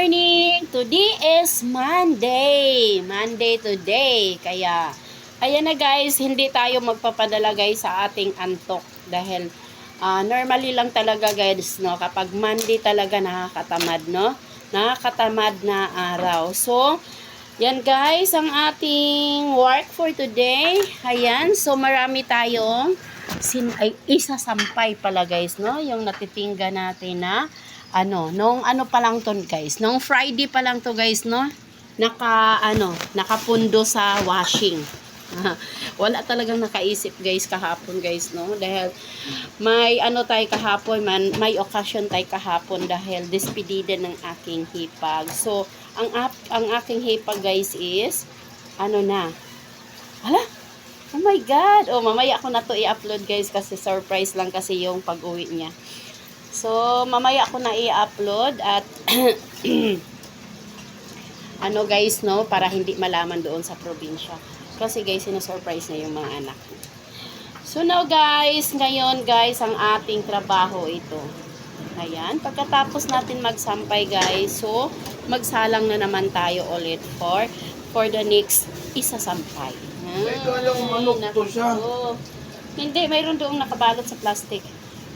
morning! Today is Monday. Monday today. Kaya, ayan na guys, hindi tayo magpapadala guys sa ating antok. Dahil, normally lang talaga guys, no? Kapag Monday talaga nakakatamad, no? Nakakatamad na araw. So, yan guys, ang ating work for today. Ayan, so marami tayong isasampay pala guys, no? Yung natitingga natin na nung pa lang to guys, nung Friday pa lang to guys, no? Nakapundo sa washing. Wala talagang nakaisip guys kahapon guys, no? Dahil may tayo kahapon, may occasion tayo kahapon dahil despedida ng aking hipag. So, ang aking hipag guys is na. Hala? Oh my God! Oh, mamaya ako na to i-upload guys kasi surprise lang kasi yung pag-uwi niya. So, mamaya ako na i-upload at guys, no, para hindi malaman doon sa probinsya. Kasi guys, sino-surprise na yung mga anak. So now guys, ngayon guys, ang ating trabaho ito. Ayan, pagkatapos natin magsampay guys, so magsalang na naman tayo ulit for the next isasampay. Hindi, mayroon doong nakabalot sa plastic.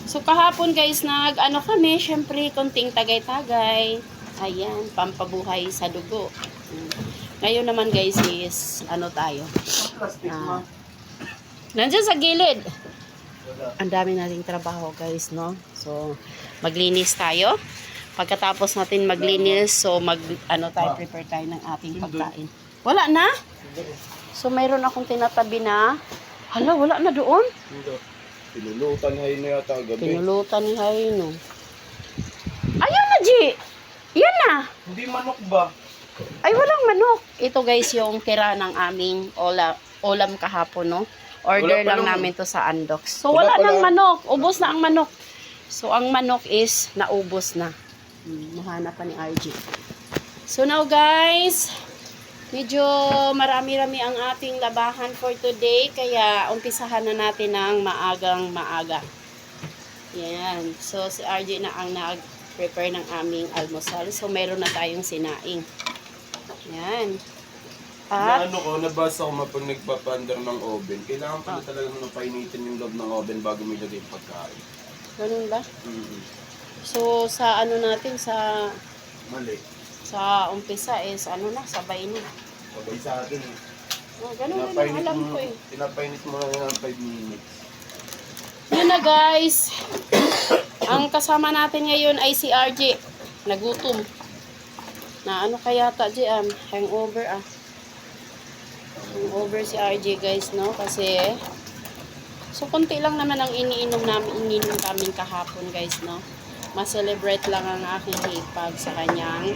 So, kahapon guys, kami, syempre, konting tagay-tagay. Ayan, pampabuhay sa dugo. Ngayon naman guys is, tayo. Nandiyan sa gilid. Ang dami nating trabaho guys, no? So, maglinis tayo. Pagkatapos natin maglinis, so, tayo, prepare tayo ng ating pagkain. Wala na? So, mayroon akong tinatabi na, hala, wala na doon? Hindi. Pinulutan hay na yata gabi. Pinulutan ni Hayno. Ayun na, G! Yan na! Hindi manok ba? Ay, walang manok. Ito guys, yung tira ng aming ulam kahapon, no? Order lang namin to sa Andox. So, wala nang manok. Ubos na ang manok. So, ang manok is naubos na. Nahanap pa ni RG. So, now guys, medyo marami-rami ang ating labahan for today. Kaya, umpisahan na natin ng maaga. Yan. So, si RJ na ang nag-prepare ng aming almusal. So, meron na tayong sinaing. Yan. At, nabasa ko pag nagpapandar ng oven. Kailangan pala talagang napainitin yung loob ng oven bago may lagay yung pagkain. Ganun ba? So, sa natin, sa... Mali. Sa umpisa is, sabay na. Sabay sa atin eh. Ganun din alam ko eh. Pinapainit mo na ng 5 minutes. Yun na guys. Ang kasama natin ngayon ay si RJ. Nagutom. Na kaya ta, hangover Hangover si RJ guys, no? Kasi, so konti lang naman ang iniinom namin kahapon guys, no? Ma-celebrate lang ang aking hipag sa kanyang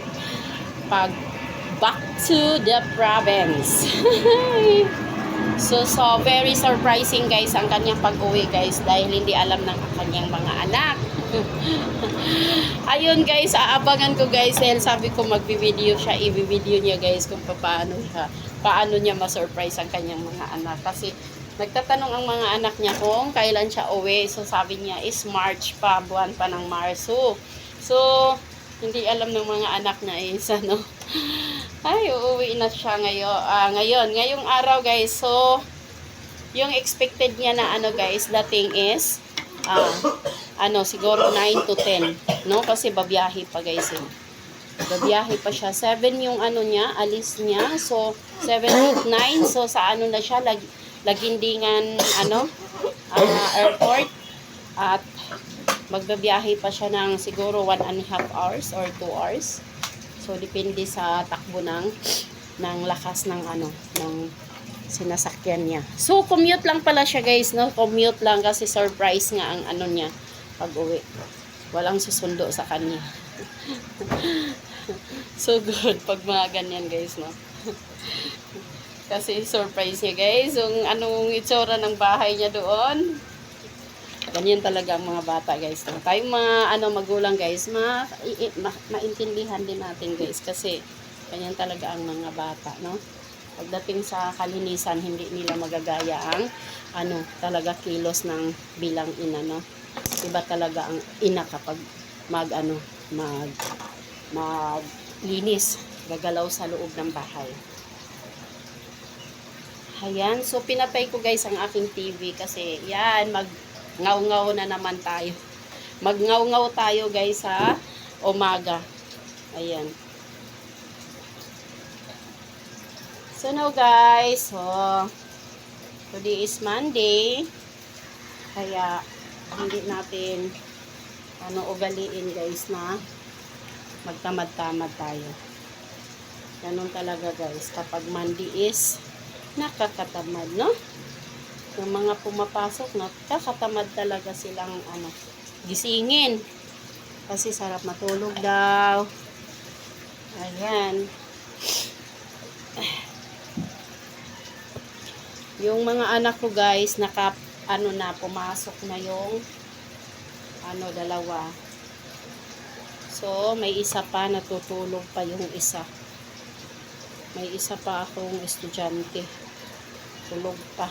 back to the province. So very surprising guys ang kanyang pag-uwi guys dahil hindi alam ng kanyang mga anak. Ayun guys, aabangan ko guys dahil sabi ko magbi-video siya, i-video niya guys kung paano niya ma-surprise ang kanyang mga anak. Kasi nagtatanong ang mga anak niya kung kailan siya uwi. So sabi niya is March pa, buwan pa ng Marso. So hindi alam ng mga anak na is ay uuwi na siya ngayong araw guys. So yung expected niya na guys, dating is siguro 9 to 10, no? Kasi babiyahe pa guys babiyahe pa siya. 7 yung niya, alis niya. So 7, 8, 9. So sa na siya, Lagindingan airport. At magbabiyahe pa siya ng siguro 1.5 hours or 2 hours. So depende sa takbo ng lakas ng ng sinasakyan niya. So commute lang pala siya guys, no? Commute lang kasi surprise nga ang niya pag-uwi. Walang susundo sa kanya. So good pag mga ganyan guys, no? Kasi surprise niya guys, yung anong itsura ng bahay niya doon. Ganyan talaga ang mga bata guys. Tayong mga magulang guys, maintindihan din natin guys. Kasi ganyan talaga ang mga bata, no? Pagdating sa kalinisan, hindi nila magagaya ang talaga kilos ng bilang ina, no? Iba talaga ang ina kapag maglinis, gagalaw sa loob ng bahay. Ayan, so pinatay ko guys ang aking TV kasi yan, mag-ngaw-ngaw na naman tayo. Mag-ngaw-ngaw tayo guys sa umaga. Ayan. So now guys, so today is Monday. Kaya hindi natin ugaliin guys na magtamad-tamad tayo. Ganun talaga guys, kapag Monday is nakakatamad, no? Yung mga pumapasok, nakakatamad talaga silang gisingin. Kasi sarap matulog daw. Ayan. Yung mga anak ko guys, pumasok na yung dalawa. So, may isa pa, natutulog pa yung isa. May isa pa akong estudyante. Tulog pa.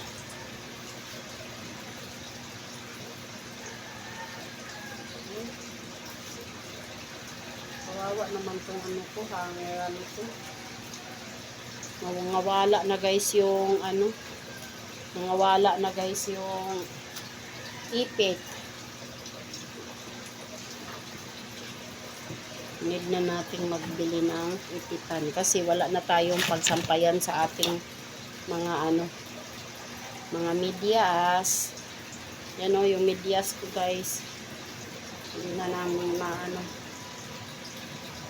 Kawawa naman tong hanger ko. Nawala na guys yung ipit. Need na nating magbili ng ipitan kasi wala na tayong pagsampayan sa ating mga mga medyas. Yan yung medyas ko guys. Hindi na namin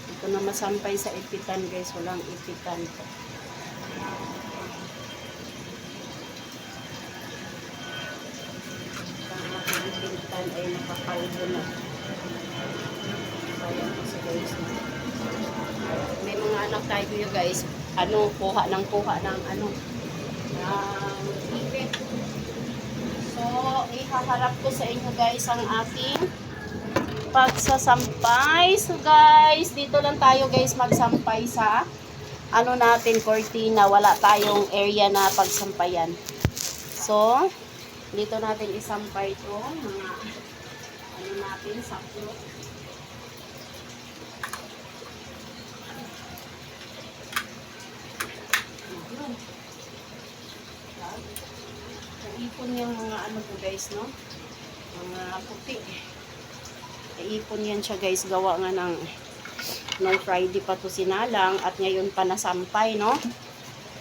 ito na masampay sa ipitan guys, walang ipitan. Ang aking ipitan ay nakakalbo na. Ayan kasi guys. May mga anak tayo guys, kuha ng ipit. So, ihaharap ko sa inyo guys ang aking pagsasampay. So guys, dito lang tayo guys magsampay sa natin, cortina. Wala tayong area na pagsampayan. So, dito natin isampay to mga natin, saklo. Naipon yung mga to guys, no? Mga puti. Naipon yan siya guys, gawa nga ng Friday pa to sinalang at ngayon pa nasampay, no?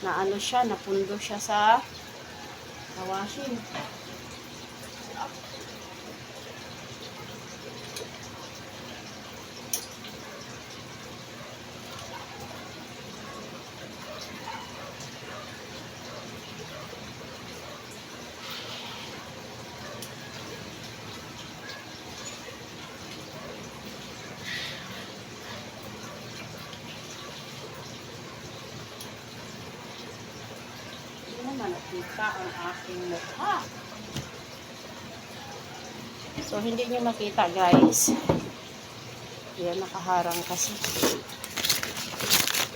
Na siya, napundo siya sa washing. Nakita ang aking mukha. So, hindi nyo makita guys. Yan, nakaharang kasi.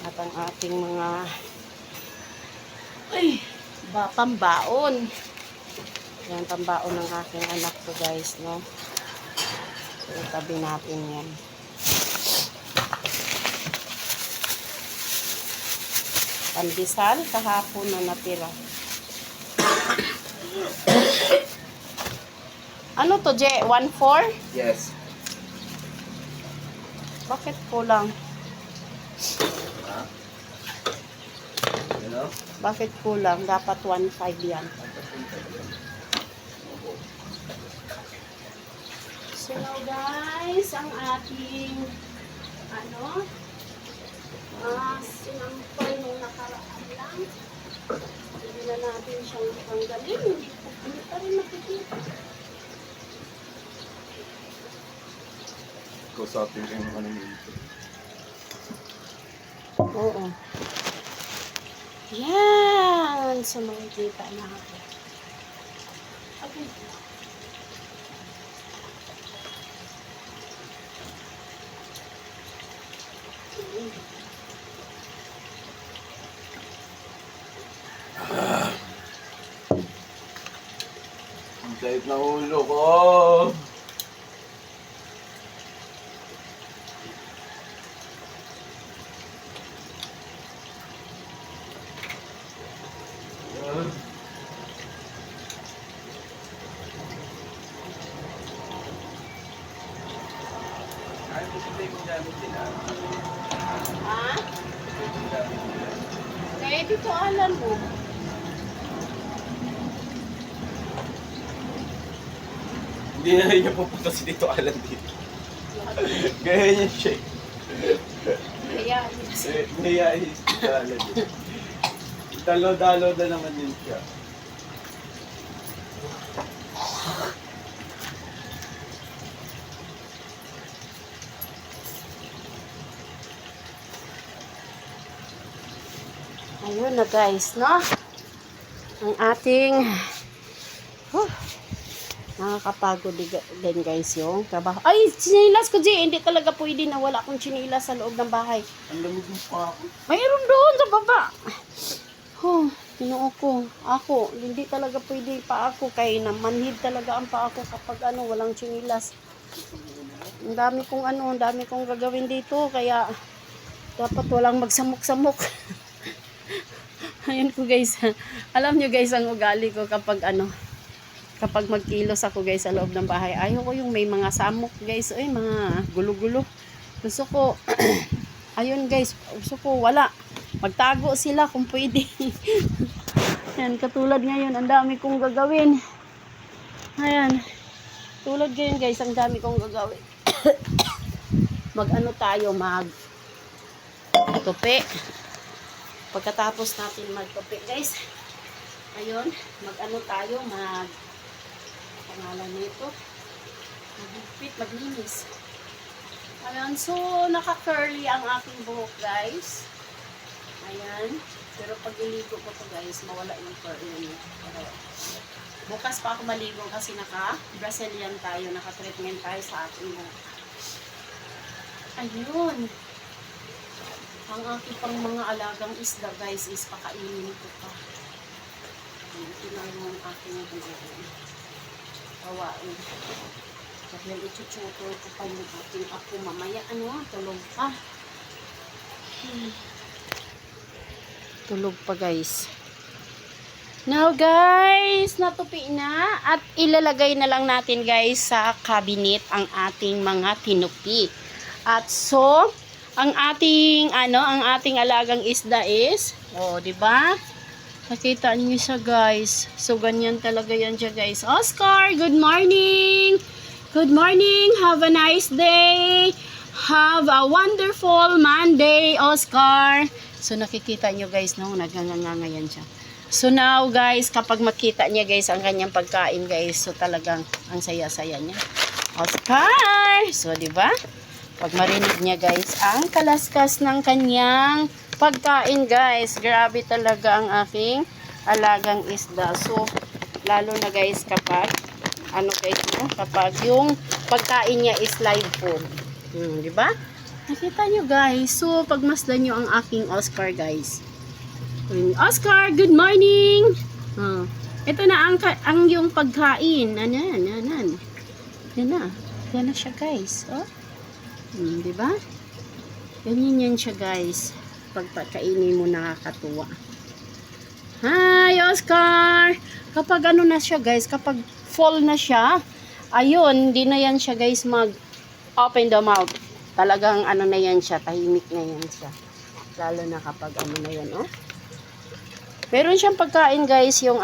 At ang ating mga pambaon. Yan, pambaon ng aking anak ko guys, no? So, itabi natin yan. Pandesal, kahapon na natira. Ano to, Je? 1/4? Yes. Bakit kulang? Ha? You know? Bakit kulang? Dapat 1/5 yan. So now guys, ang ating sinampay nung nakaraan lang. Hindi na natin siyang tanggalin. Hindi pa rin makikita. Ikaw sa atin yung nito. Oo. Yan! So makikita natin. Okay. Ang sakit na ulo ko. kay Tito Alan mo. Hindi na niya pupunta si Tito Alan dito. Gaya niya siya. Kaya, Nahiyain si Tito Alan dito. Dalo-dalo na naman yun siya. ayun na guys, no? Ang ating nakakapagod din guys yung trabaho. Ay, chinilas ko, G. Hindi talaga pwede na wala akong chinilas sa loob ng bahay. Ang lamig mo pa ako. Mayroon doon sa baba. Tinoo ko. Ako, hindi talaga pwede pa ako. Kaya namanhid talaga ang pa ako kapag walang chinilas. Ang dami kong gagawin dito. Kaya, dapat walang magsamok-samok. Ayun ko guys. Alam nyo guys ang ugali ko kapag kapag magkilos ako guys sa loob ng bahay. Ayaw ko yung may mga samok guys. Ay, mga gulo-gulo. Gusto ko, ayun guys, gusto ko wala. Magtago sila kung pwede. Ayan, katulad ngayon, ang dami kong gagawin. Ayan. Tulad ngayon guys, ang dami kong gagawin. Tayo, tupi. Pagkatapos natin magtupi guys, ayun, tayo, pangalan nito, magupit, maglinis. Ayan, so, naka-curly ang aking buhok guys. Ayan, pero pag iligo ko to guys, mawala yung curly niya. Bukas pa ako maligo kasi naka-Brazilian tayo, naka-treatment tayo sa ating buhok. Ayun. Ang aking pang mga alagang isda guys is pakainin ko pa. Ito na yung aking kawain. Dahil ichuchutoy ko pa yung aking apo mamaya. Tulog pa. Tulog pa guys. Now guys, natupi na. At ilalagay na lang natin guys sa cabinet ang ating mga tinupi. At so, ang ating alagang isda is, di ba? Nakita niyo siya guys. So ganyan talaga yan siya guys. Oscar, good morning. Good morning. Have a nice day. Have a wonderful Monday, Oscar. So nakikita niyo guys, no, naganganga yan siya. So now guys, kapag makita niya guys ang kanyang pagkain guys, so talagang ang saya-saya niya. Oscar. So di ba? Pag marinig niya guys, ang kalaskas ng kanyang pagkain guys. Grabe talaga ang aking alagang isda. So, lalo na guys kapag, kapag yung pagkain niya is live food. Di ba? Nakita nyo guys. So, pagmasdan nyo ang aking Oscar guys. Oscar, good morning! Ito na ang yung pagkain. Yan na siya guys. Diba? Ganyan yan siya guys. Pagpakainin mo nakakatuwa. Hi Oscar! Kapag na siya guys, kapag full na siya, ayun, di na yan siya guys mag open the mouth. Talagang na yan siya, tahimik na yan siya. Lalo na kapag na yan, Meron siyang pagkain guys, yung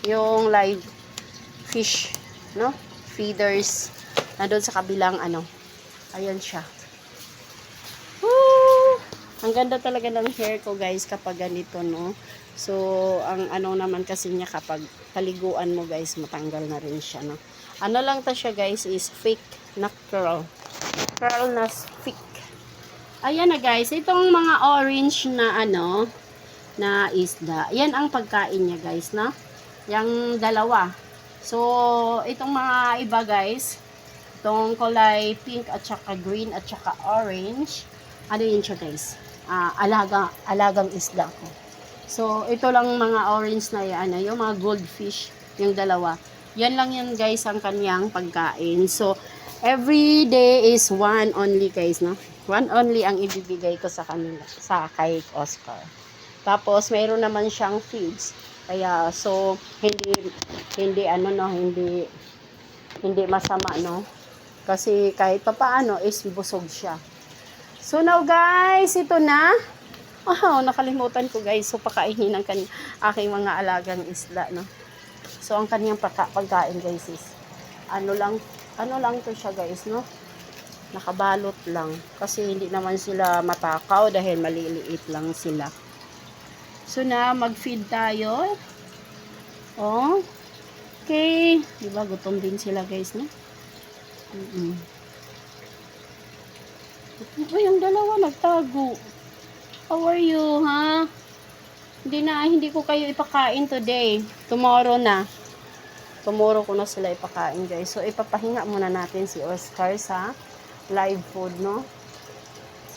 yung live fish, no? Feeders na doon sa kabilang ayan siya. Woo! Ang ganda talaga ng hair ko guys kapag ganito, no? So, ang naman kasi niya kapag paliguan mo guys, matanggal na rin siya, no? Lang ta siya guys is fake na curl. Curl na fake. Ayan na guys, itong mga orange na na isda. Yan ang pagkain niya guys, no? Yang dalawa. So, itong mga iba guys, itong kulay pink at saka green at saka orange. Yun siya guys? Alagang isda ko. So, ito lang mga orange na yan, yung mga goldfish, yung dalawa. Yan lang yan guys ang kanyang pagkain. So, every day is one only guys, no? One only ang ibibigay ko sa kanila, kay Oscar. Tapos, mayroon naman siyang feeds. Kaya, so, hindi masama, no? Kasi kahit papaano is busog siya. So now guys, ito na. Nakalimutan ko guys. So, pakainin ng aking mga alagang isda, no? So, ang kanyang pagkain guys is, ano lang to siya guys, no? Nakabalot lang. Kasi hindi naman sila matakaw dahil maliliit lang sila. So, mag-feed tayo. Oh. Okay. Diba, gutom din sila guys, no? Uy, yung dalawa nagtago. How are you, ha? Hindi ko kayo ipakain today. Tomorrow na. Tomorrow ko na sila ipakain, guys. So, ipapahinga muna natin si Oscar sa live food, no?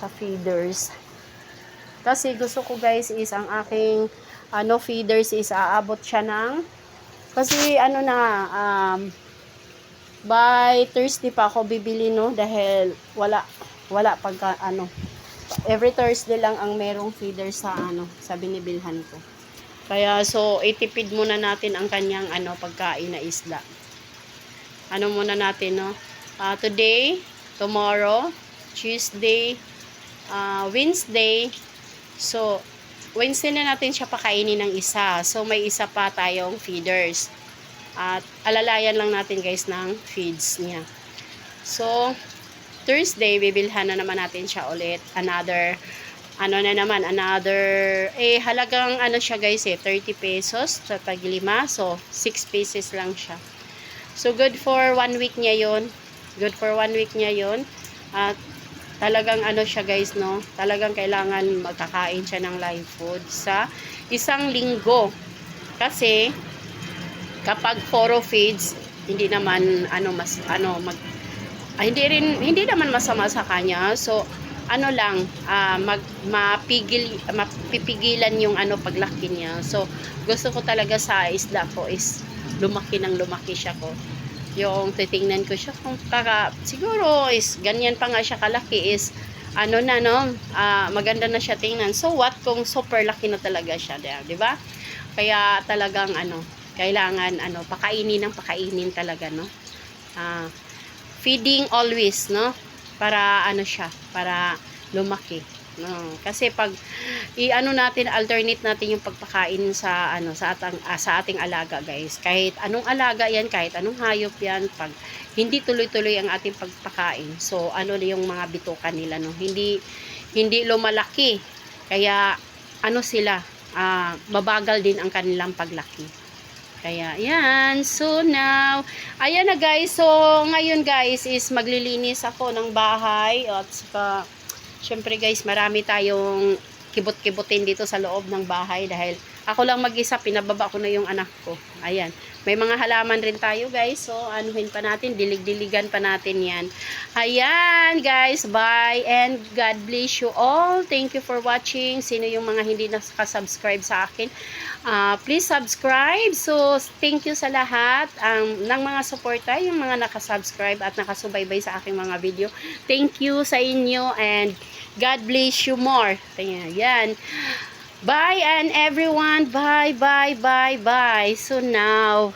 Sa feeders. Kasi gusto ko, guys, is ang aking feeders is aabot siya ng kasi by Thursday pa ako bibili, no? Dahil wala pagka every Thursday lang ang merong feeder sa sa binibilhan ko. Kaya so itipid muna natin ang kanyang pagkain na isda. Muna natin, no? Today, tomorrow, Tuesday, Wednesday. So Wednesday na natin siya pakainin ng isa. So may isa pa tayong feeders. At alalayan lang natin guys ng feeds niya. So Thursday, bibilhan na naman natin siya ulit. Another, halagang siya guys 30 pesos sa tag-5. So, 6 pieces lang siya. So, good for 1 week niya yun. At talagang siya guys, no? Talagang kailangan magkakain siya ng live food sa isang linggo. Kasi, kapag foro feeds, hindi naman, hindi naman masama sa kanya. So, mapipigilan yung paglaki niya. So, gusto ko talaga sa isda ko is lumaki siya ko. Yung titingnan ko siya kung siguro is ganyan pa nga siya kalaki is maganda na siya tingnan. So, what kung super laki na talaga siya, di ba? Kaya talagang kailangan pakainin talaga, no? Feeding always, no? Para para lumaki, no? Kasi pag alternate natin yung pagpakain sa sa ating alaga, guys. Kahit anong alaga 'yan, kahit anong hayop 'yan, pag hindi tuloy-tuloy ang ating pagpakain. So yung mga bituka nila, no? Hindi lumalaki. Kaya sila mabagal din ang kanilang paglaki. Kaya, yan. So, now, ayan na guys. So, ngayon guys, is maglilinis ako ng bahay. At saka, syempre guys, marami tayong kibot-kibutin dito sa loob ng bahay. Dahil ako lang mag-isa, pinababa ko na yung anak ko. Ayan. May mga halaman rin tayo guys. So, anuhin pa natin, dilig-diligan pa natin yan. Ayan guys, bye. And God bless you all. Thank you for watching. Sino yung mga hindi nakasubscribe sa akin? Please subscribe. So, thank you sa lahat ng mga suporta, yung mga nakasubscribe at nakasubaybay sa aking mga video. Thank you sa inyo and God bless you more. Ayan. Bye and everyone. Bye. So now,